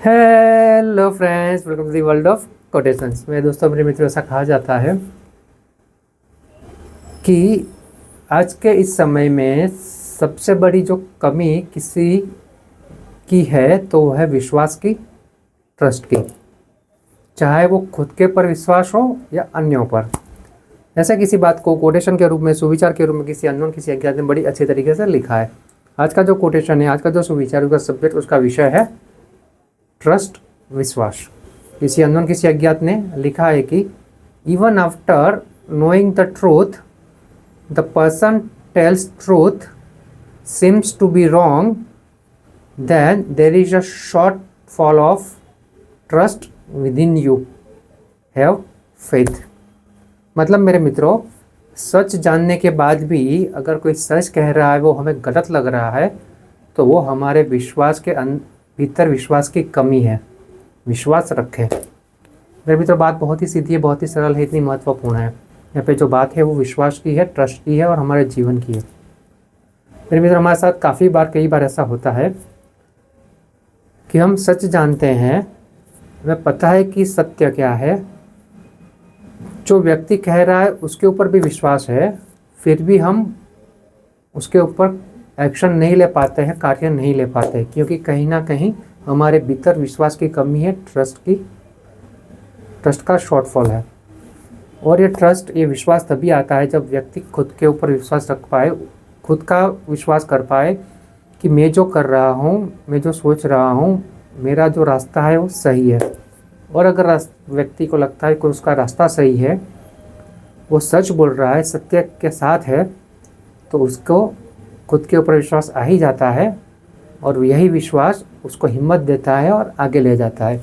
Hello friends, welcome to the world of quotations. मेरे दोस्तों, मेरे मित्रों, ऐसा कहा जाता है कि आज के इस समय में सबसे बड़ी जो कमी किसी की है तो वह है विश्वास की, ट्रस्ट की। चाहे वो खुद के पर विश्वास हो या अन्यों पर। ऐसा किसी बात को कोटेशन के रूप में, सुविचार के रूप में किसी अननोन, किसी अज्ञात ने बड़ी अच्छी तरीके से लिखा है। आज का जो कोटेशन है, आज का जो सुविचार, उसका सब्जेक्ट, उसका विषय है ट्रस्ट, विश्वास। किसी अननोन, किसी अज्ञात ने लिखा है कि even after knowing the truth the person tales truth seems to be wrong, then there is a shortfall of trust within you. Have faith. मतलब मेरे मित्रों, सच जानने के बाद भी अगर कोई सच कह रहा है, वो हमें गलत लग रहा है, तो वो हमारे विश्वास के भीतर विश्वास की कमी है। विश्वास रखें मेरे मित्रों। बात बहुत ही सीधी है, बहुत ही सरल है, इतनी महत्वपूर्ण है। यहाँ पे जो बात है वो विश्वास की है, ट्रस्ट की है और हमारे जीवन की है। मेरे मित्र, हमारे साथ कई बार ऐसा होता है कि हम सच जानते हैं, हमें पता है कि सत्य क्या है, जो व्यक्ति कह रहा है उसके ऊपर भी विश्वास है, फिर भी हम उसके ऊपर एक्शन नहीं ले पाते हैं, कार्य नहीं ले पाते, क्योंकि कहीं ना कहीं हमारे भीतर विश्वास की कमी है, ट्रस्ट का शॉर्टफॉल है। और ये विश्वास तभी आता है जब व्यक्ति खुद के ऊपर विश्वास रख पाए, खुद का विश्वास कर पाए कि मैं जो कर रहा हूँ, मैं जो सोच रहा हूँ, मेरा जो रास्ता है वो सही है। और अगर व्यक्ति को लगता है कि उसका रास्ता सही है, वो सच बोल रहा है, सत्य के साथ है, तो उसको खुद के ऊपर विश्वास आ ही जाता है और यही विश्वास उसको हिम्मत देता है और आगे ले जाता है।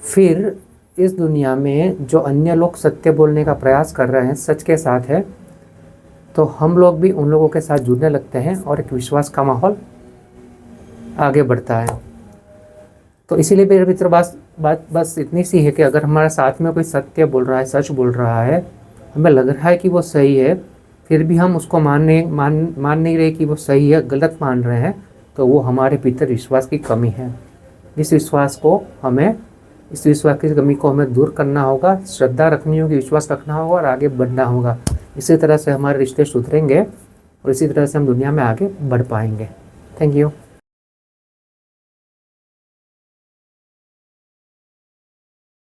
फिर इस दुनिया में जो अन्य लोग सत्य बोलने का प्रयास कर रहे हैं, सच के साथ है, तो हम लोग भी उन लोगों के साथ जुड़ने लगते हैं और एक विश्वास का माहौल आगे बढ़ता है। तो इसीलिए मेरे मित्र, बात बस इतनी सी है कि अगर हमारे साथ में कोई सत्य बोल रहा है, सच बोल रहा है, हमें लग रहा है कि वो सही है, फिर भी हम उसको मान नहीं रहे कि वो सही है, गलत मान रहे हैं, तो वो हमारे भीतर विश्वास की कमी है। इस विश्वास की कमी को हमें दूर करना होगा, श्रद्धा रखनी होगी, विश्वास रखना होगा और आगे बढ़ना होगा। इसी तरह से हमारे रिश्ते सुधरेंगे और इसी तरह से हम दुनिया में आगे बढ़ पाएंगे। Thank you.